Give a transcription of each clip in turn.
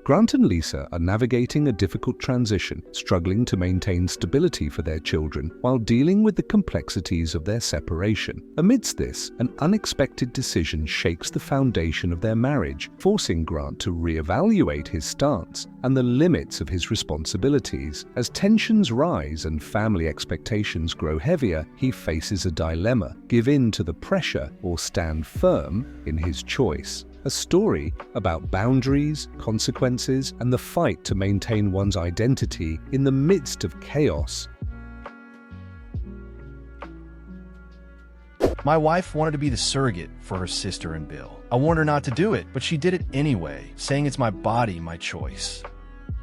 Grant and Lisa are navigating a difficult transition, struggling to maintain stability for their children while dealing with the complexities of their separation. Amidst this, an unexpected decision shakes the foundation of their marriage, forcing Grant to reevaluate his stance and the limits of his responsibilities. As tensions rise and family expectations grow heavier, he faces a dilemma: give in to the pressure or stand firm in his choice. A story about boundaries, consequences, and the fight to maintain one's identity in the midst of chaos. My wife wanted to be the surrogate for her sister and Bill. I warned her not to do it, but she did it anyway, saying it's my body, my choice.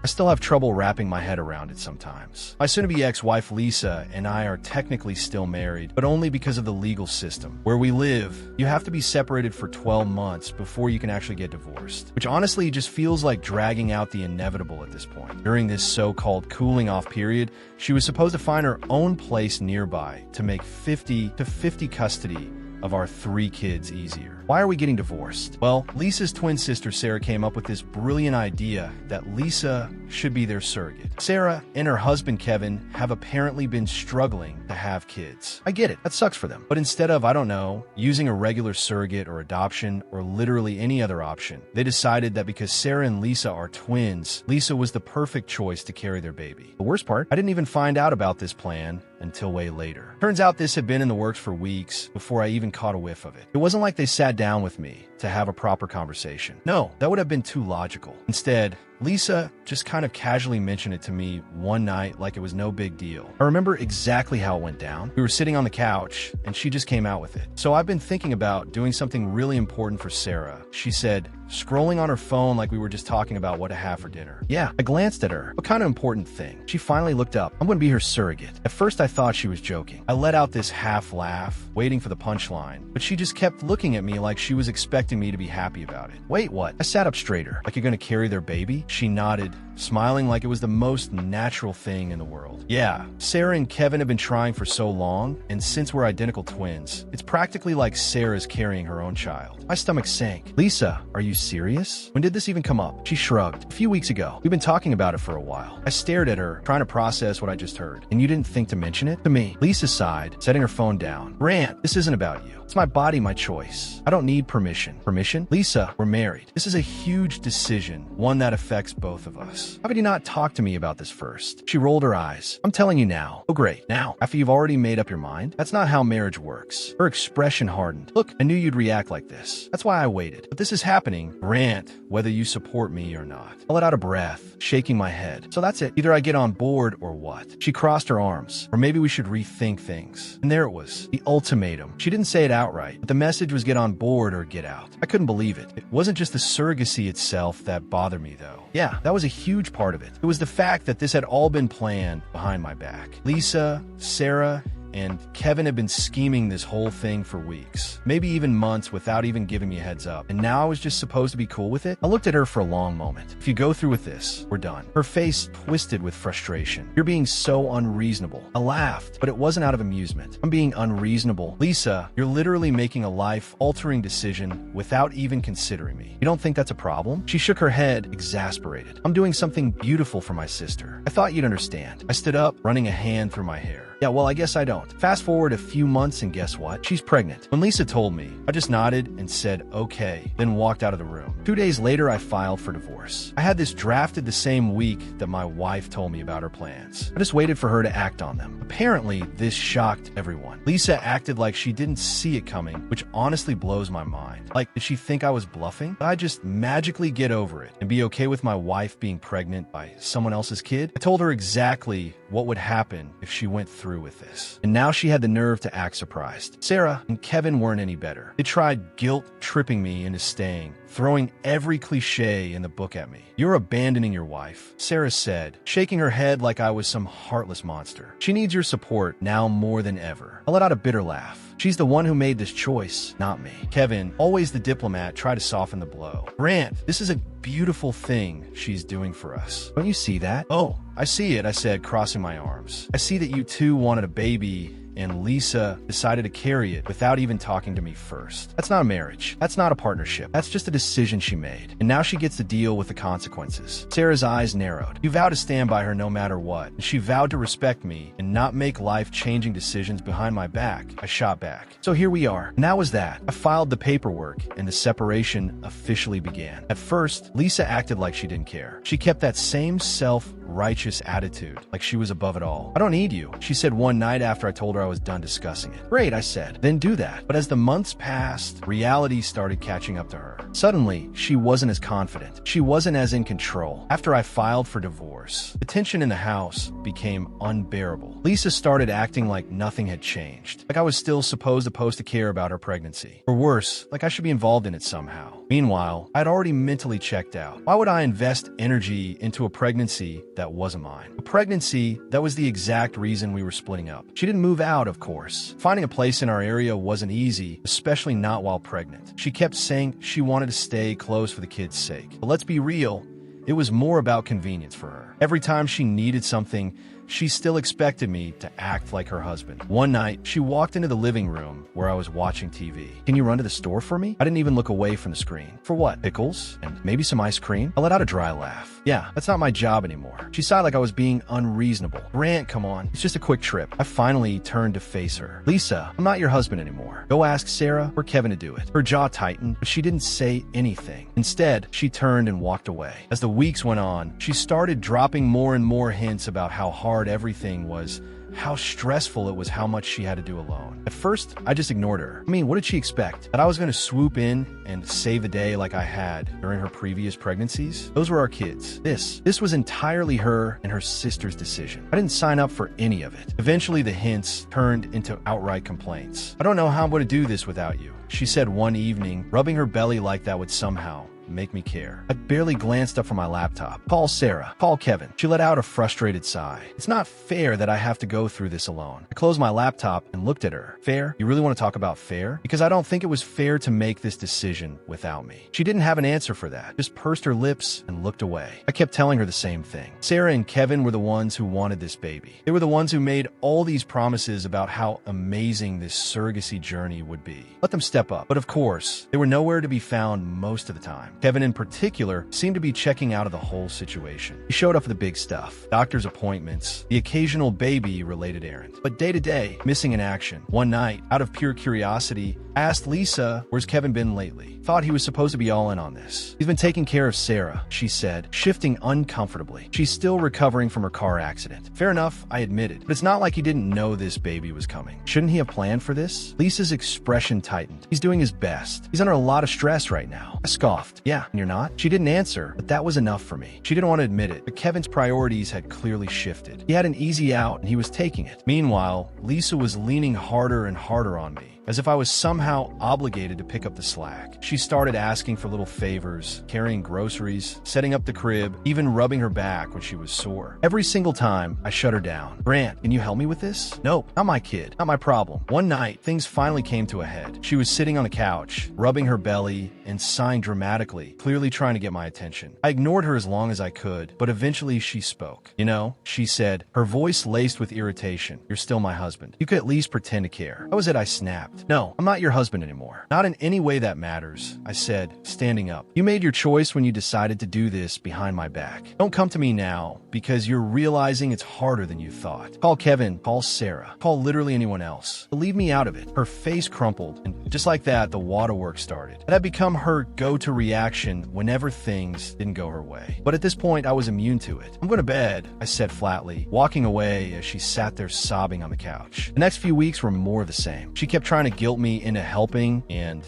I still have trouble wrapping my head around it sometimes. My soon-to-be ex-wife Lisa and I are technically still married, but only because of the legal system. Where we live, you have to be separated for 12 months before you can actually get divorced, which honestly just feels like dragging out the inevitable at this point. During this so-called cooling-off period, she was supposed to find her own place nearby to make 50-50 custody of our 3 kids easier. Why are we getting divorced? Well, Lisa's twin sister Sarah came up with this brilliant idea that Lisa should be their surrogate. Sarah and her husband Kevin have apparently been struggling to have kids. I get it, that sucks for them. But instead of, I don't know, using a regular surrogate or adoption or literally any other option, they decided that because Sarah and Lisa are twins, Lisa was the perfect choice to carry their baby. The worst part, I didn't even find out about this plan until way later. Turns out this had been in the works for weeks before I even caught a whiff of it. It wasn't like they sat down with me to have a proper conversation. No, that would have been too logical. Instead, Lisa just kind of casually mentioned it to me one night like it was no big deal. I remember exactly how it went down. We were sitting on the couch, and she just came out with it. So I've been thinking about doing something really important for Sarah. She said, scrolling on her phone like we were just talking about what to have for dinner. Yeah, I glanced at her. What kind of important thing? She finally looked up. I'm going to be her surrogate. At first I thought she was joking. I let out this half laugh, waiting for the punchline, but she just kept looking at me like she was expecting me to be happy about it. Wait, what? I sat up straighter. Like, you're going to carry their baby? She nodded, smiling like it was the most natural thing in the world. Yeah, Sarah and Kevin have been trying for so long, and since we're identical twins, it's practically like Sarah's carrying her own child. My stomach sank. Lisa, are you serious? When did this even come up? She shrugged. A few weeks ago. We've been talking about it for a while. I stared at her, trying to process what I just heard. And you didn't think to mention it? To me. Lisa sighed, setting her phone down. Grant, this isn't about you. It's my body, my choice. I don't need permission. Permission? Lisa, we're married. This is a huge decision, one that affects both of us. How could you not talk to me about this first? She rolled her eyes. I'm telling you now. Oh great, now? After you've already made up your mind? That's not how marriage works. Her expression hardened. Look, I knew you'd react like this. That's why I waited. But this is happening. Grant, whether you support me or not. I let out a breath, shaking my head. So that's it. Either I get on board or what? She crossed her arms. Or maybe we should rethink things. And there it was. The ultimatum. She didn't say it outright, but the message was get on board or get out. I couldn't believe it. It wasn't just the surrogacy itself that bothered me though. Yeah, that was a huge part of it. It was the fact that this had all been planned behind my back. Lisa, Sarah, and Kevin had been scheming this whole thing for weeks, maybe even months without even giving me a heads up. And now I was just supposed to be cool with it? I looked at her for a long moment. If you go through with this, we're done. Her face twisted with frustration. You're being so unreasonable. I laughed, but it wasn't out of amusement. I'm being unreasonable. Lisa, you're literally making a life-altering decision without even considering me. You don't think that's a problem? She shook her head, exasperated. I'm doing something beautiful for my sister. I thought you'd understand. I stood up, running a hand through my hair. Yeah, well, I guess I don't. Fast forward a few months and guess what? She's pregnant. When Lisa told me, I just nodded and said, okay, then walked out of the room. 2 days later, I filed for divorce. I had this drafted the same week that my wife told me about her plans. I just waited for her to act on them. Apparently, this shocked everyone. Lisa acted like she didn't see it coming, which honestly blows my mind. Like, did she think I was bluffing? Did I just magically get over it and be okay with my wife being pregnant by someone else's kid? I told her exactly what would happen if she went through with this. And now she had the nerve to act surprised. Sarah and Kevin weren't any better. They tried guilt-tripping me into staying, throwing every cliche in the book at me. You're abandoning your wife, Sarah said, shaking her head like I was some heartless monster. She needs your support now more than ever. I let out a bitter laugh. She's the one who made this choice, not me. Kevin, always the diplomat, tried to soften the blow. Grant, this is a beautiful thing she's doing for us. Don't you see that? Oh, I see it, I said, crossing my arms. I see that you too wanted a baby and Lisa decided to carry it without even talking to me first. That's not a marriage. That's not a partnership. That's just a decision she made. And now she gets to deal with the consequences. Sarah's eyes narrowed. You vowed to stand by her no matter what. And she vowed to respect me and not make life-changing decisions behind my back. I shot back. So here we are. And that was that. I filed the paperwork and the separation officially began. At first, Lisa acted like she didn't care. She kept that same self-righteous attitude, like she was above it all. I don't need you, she said one night after I told her I was done discussing it. Great, I said. Then do that. But as the months passed, reality started catching up to her. Suddenly, she wasn't as confident. She wasn't as in control. After I filed for divorce, the tension in the house became unbearable. Lisa started acting like nothing had changed, like I was still supposed to care about her pregnancy. Or worse, like I should be involved in it somehow. Meanwhile, I'd already mentally checked out. Why would I invest energy into a pregnancy that wasn't mine? A pregnancy that was the exact reason we were splitting up. She didn't move out, of course. Finding a place in our area wasn't easy, especially not while pregnant. She kept saying she wanted to stay close for the kids' sake. But let's be real, it was more about convenience for her. Every time she needed something, she still expected me to act like her husband. One night, she walked into the living room where I was watching TV. Can you run to the store for me? I didn't even look away from the screen. For what? Pickles? And maybe some ice cream? I let out a dry laugh. Yeah, that's not my job anymore. She sighed like I was being unreasonable. Grant, come on. It's just a quick trip. I finally turned to face her. Lisa, I'm not your husband anymore. Go ask Sarah or Kevin to do it. Her jaw tightened, but she didn't say anything. Instead, she turned and walked away. As the weeks went on, she started dropping more and more hints about how hard everything was, how stressful it was, how much she had to do alone. At first, I just ignored her. I mean, what did she expect? That I was going to swoop in and save the day like I had during her previous pregnancies? Those were our kids. This was entirely her and her sister's decision. I didn't sign up for any of it. Eventually, the hints turned into outright complaints. I don't know how I'm going to do this without you, she said one evening. Rubbing her belly like that would somehow make me care. I barely glanced up from my laptop. Call Sarah. Call Kevin. She let out a frustrated sigh. It's not fair that I have to go through this alone. I closed my laptop and looked at her. Fair? You really want to talk about fair? Because I don't think it was fair to make this decision without me. She didn't have an answer for that, just pursed her lips and looked away. I kept telling her the same thing. Sarah and Kevin were the ones who wanted this baby. They were the ones who made all these promises about how amazing this surrogacy journey would be. Let them step up. But of course, they were nowhere to be found most of the time. Kevin in particular seemed to be checking out of the whole situation. He showed up for the big stuff, doctor's appointments, the occasional baby-related errand. But day to day, missing in action. One night, out of pure curiosity, I asked Lisa, where's Kevin been lately? Thought he was supposed to be all in on this. He's been taking care of Sarah, she said, shifting uncomfortably. She's still recovering from her car accident. Fair enough, I admitted. But it's not like he didn't know this baby was coming. Shouldn't he have planned for this? Lisa's expression tightened. He's doing his best. He's under a lot of stress right now. I scoffed. Yeah, and you're not? She didn't answer, but that was enough for me. She didn't want to admit it, but Kevin's priorities had clearly shifted. He had an easy out, and he was taking it. Meanwhile, Lisa was leaning harder and harder on me, as if I was somehow obligated to pick up the slack. She started asking for little favors, carrying groceries, setting up the crib, even rubbing her back when she was sore. Every single time, I shut her down. Grant, can you help me with this? Nope, not my kid, not my problem. One night, things finally came to a head. She was sitting on the couch, rubbing her belly and sighing dramatically, clearly trying to get my attention. I ignored her as long as I could, but eventually she spoke. You know, she said, her voice laced with irritation, you're still my husband. You could at least pretend to care. That was it, I snapped. No, I'm not your husband anymore. Not in any way that matters, I said, standing up. You made your choice when you decided to do this behind my back. Don't come to me now, because you're realizing it's harder than you thought. Call Kevin, call Sarah, call literally anyone else. But leave me out of it. Her face crumpled, and just like that, the waterworks started. It had become her go-to reaction whenever things didn't go her way. But at this point, I was immune to it. I'm going to bed, I said flatly, walking away as she sat there sobbing on the couch. The next few weeks were more of the same. She kept trying to guilt me into helping, and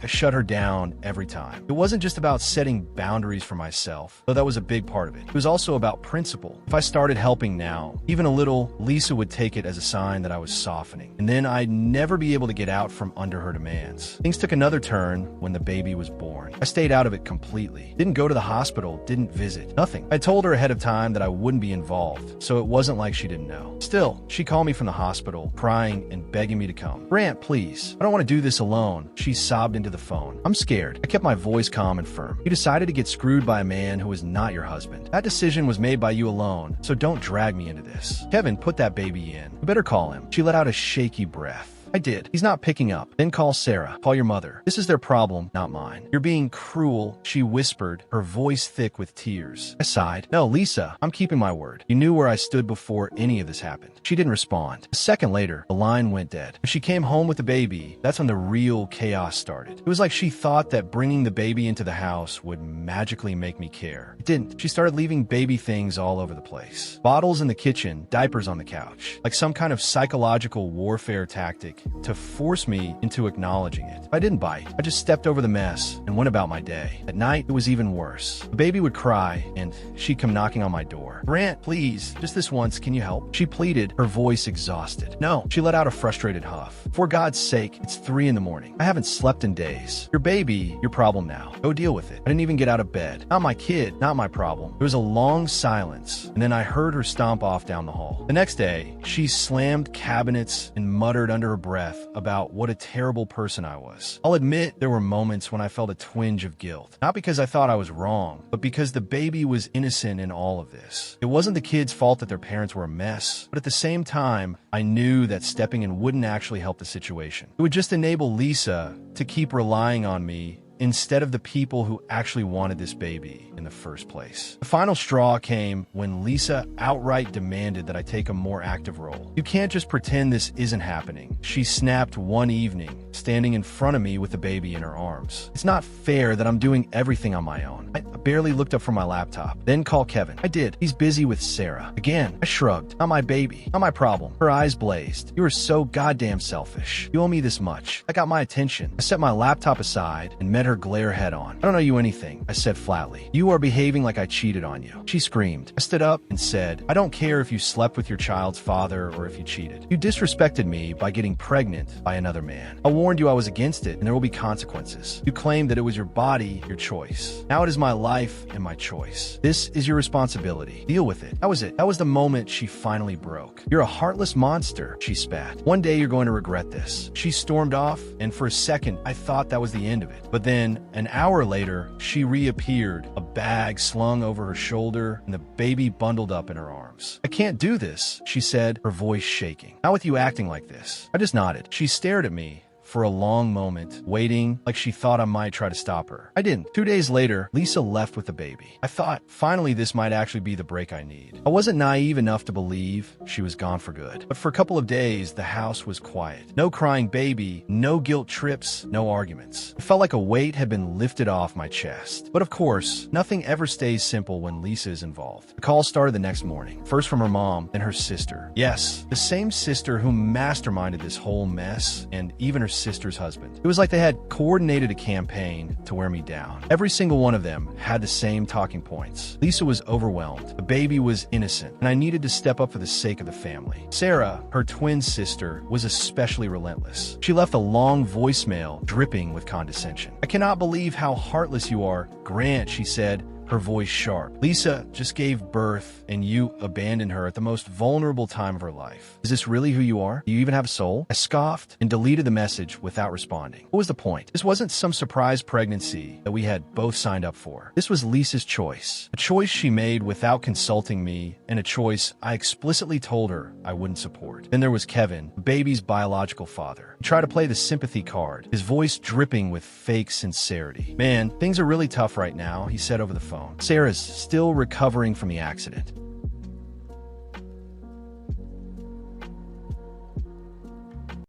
I shut her down every time. It wasn't just about setting boundaries for myself, though that was a big part of it. It was also about principle. If I started helping now, even a little, Lisa would take it as a sign that I was softening, and then I'd never be able to get out from under her demands. Things took another turn when the baby was born. I stayed out of it completely. Didn't go to the hospital, didn't visit, nothing. I told her ahead of time that I wouldn't be involved, so it wasn't like she didn't know. Still, she called me from the hospital, crying and begging me to come. Grant, please, I don't want to do this alone. She sobbed into the phone. I'm scared. I kept my voice calm and firm. You decided to get screwed by a man who was not your husband. That decision was made by you alone, so don't drag me into this. Kevin, put that baby in. You better call him. She let out a shaky breath. I did. He's not picking up. Then call Sarah. Call your mother. This is their problem, not mine. You're being cruel, she whispered, her voice thick with tears. I sighed. No, Lisa, I'm keeping my word. You knew where I stood before any of this happened. She didn't respond. A second later, the line went dead. When she came home with the baby, that's when the real chaos started. It was like she thought that bringing the baby into the house would magically make me care. It didn't. She started leaving baby things all over the place. Bottles in the kitchen, diapers on the couch. Like some kind of psychological warfare tactic to force me into acknowledging it. I didn't bite. I just stepped over the mess and went about my day. At night, it was even worse. The baby would cry, and she'd come knocking on my door. Grant, please, just this once, can you help? She pleaded, her voice exhausted. No. She let out a frustrated huff. For God's sake, it's 3 in the morning. I haven't slept in days. Your baby, your problem now. Go deal with it. I didn't even get out of bed. Not my kid, not my problem. There was a long silence, and then I heard her stomp off down the hall. The next day, she slammed cabinets and muttered under her breath about what a terrible person I was. I'll admit there were moments when I felt a twinge of guilt. Not because I thought I was wrong, but because the baby was innocent in all of this. It wasn't the kid's fault that their parents were a mess, but at the same time, I knew that stepping in wouldn't actually help the situation. It would just enable Lisa to keep relying on me instead of the people who actually wanted this baby in the first place. The final straw came when Lisa outright demanded that I take a more active role. You can't just pretend this isn't happening, she snapped one evening, standing in front of me with the baby in her arms. It's not fair that I'm doing everything on my own. I barely looked up from my laptop. Then call Kevin. I did. He's busy with Sarah. Again, I shrugged. Not my baby. Not my problem. Her eyes blazed. You are so goddamn selfish. You owe me this much. I got my attention. I set my laptop aside and met her glare head on. I don't owe you anything, I said flatly. You are behaving like I cheated on you. She screamed. I stood up and said, I don't care if you slept with your child's father or if you cheated. You disrespected me by getting pregnant by another man. I warned you I was against it and there will be consequences. You claimed that it was your body, your choice. Now it is my life and my choice. This is your responsibility. Deal with it. That was it. That was the moment she finally broke. You're a heartless monster, she spat. One day you're going to regret this. She stormed off, and for a second I thought that was the end of it. But then an hour later, she reappeared, a bag slung over her shoulder and the baby bundled up in her arms. I can't do this, she said, her voice shaking. Not with you acting like this. I just nodded. She stared at me for a long moment, waiting like she thought I might try to stop her. I didn't. 2 days later, Lisa left with the baby. I thought, finally this might actually be the break I need. I wasn't naive enough to believe she was gone for good. But for a couple of days, the house was quiet. No crying baby, no guilt trips, no arguments. It felt like a weight had been lifted off my chest. But of course, nothing ever stays simple when Lisa is involved. The call started the next morning, first from her mom, then her sister. Yes, the same sister who masterminded this whole mess, and even her sister's husband. It was like they had coordinated a campaign to wear me down. Every single one of them had the same talking points. Lisa was overwhelmed. The baby was innocent, and I needed to step up for the sake of the family. Sarah, her twin sister, was especially relentless. She left a long voicemail dripping with condescension. I cannot believe how heartless you are, Grant, she said, her voice sharp. Lisa just gave birth and you abandoned her at the most vulnerable time of her life. Is this really who you are? Do you even have a soul? I scoffed and deleted the message without responding. What was the point? This wasn't some surprise pregnancy that we had both signed up for. This was Lisa's choice. A choice she made without consulting me, and a choice I explicitly told her I wouldn't support. Then there was Kevin, the baby's biological father. He tried to play the sympathy card, his voice dripping with fake sincerity. Man, things are really tough right now, he said over the phone. Sarah's still recovering from the accident.